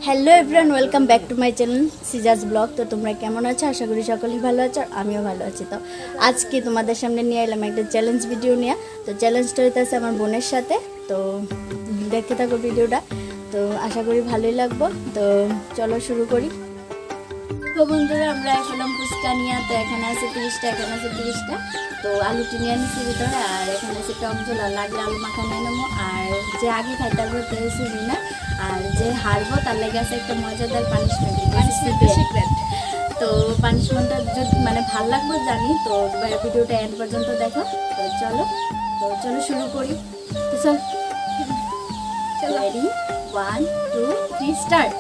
Hello everyone, welcome back to my channel সিজাস blog. তো তোমরা কেমন আছো? আশা করি সকলেই ভালো আছো, আর আমিও ভালো আছি। তো আজকে তোমাদের সামনে নিয়ে এলাম একটা চ্যালেঞ্জ ভিডিও নিয়ে। তো চ্যালেঞ্জটা হইতেছে আমার বোনের সাথে। তো দেখতে থাকো ভিডিওটা, তো আশা করি ভালোই লাগবো। তো চলো শুরু করি। তো বন্ধুরা, আমরা এখন ফুচকা নিয়ে, তো এখানে আছে 30টা, এখানে আছে 30টা। তো আলুটি নিয়ে নিচ্ছি ভিতরে, আর এখানে আছে টক ঝোল, আর লাগলে আলু মাখা নিয়ে নেবো। আর যে আগে খাইতে বলতে হয়েছে না, আর যে হারবো তার লেগে আছে একটা মজাদার পানিশমেন্ট। তো পানিশমেন্টটা যদি মানে ভাল লাগবে জানি, তো ভিডিওটা এন্ড পর্যন্ত দেখো। তো চলো শুরু করি। তো চল, রেডি, 1 2 3 স্টার্ট।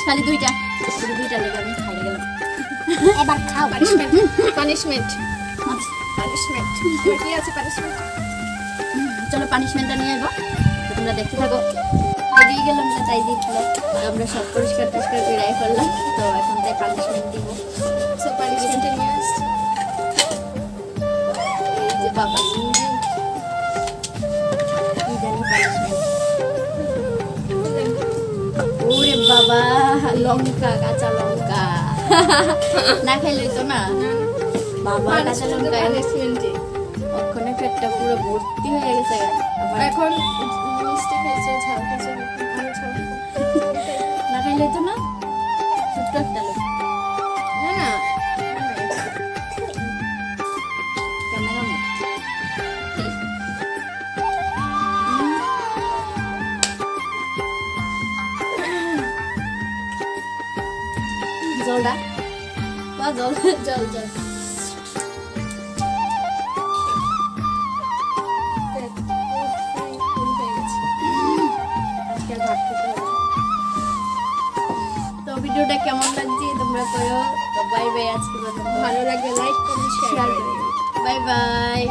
খালি দুইটা লেগে আমি খাই গেলাম। এবার খাও। পানিশমেন্ট কি আছে? পানিশমেন্ট, চলো পানিশমেন্টটা নিয়ে আসবো। তোমরা দেখতে থাকো। দিয়ে গেলাম না, তাই দিচ্ছিল। আমরা সব পরিষ্কার টরিষ্কার করে রাই করলাম। তো এখন তাই পানিশমেন্ট দিব। সব পানিশমেন্টে নিয়ে আসছি। এই যে বাবা, কি জানি পানিশমেন্ট। ওরে বাবা, লঙ্কা, কাঁচা লঙ্কা না খাইলেই তো না বাবা। কাঁচা লঙ্কা ওখানে পেটটা পুরো ভর্তি হয়ে গেছে। এখন মিষ্টি খাইছো, ঝাল খাইছো, না খাইলেই তো না। ছোট্ট একটা লোক না কেমন জলটা বা জল জল জল ভিডিওটা কেমন লাগছে তোমরা কয়ো। তো বাই বাই। আজকে ভালো লাগলে লাইক কমেন্ট শেয়ার করো। Bye bye.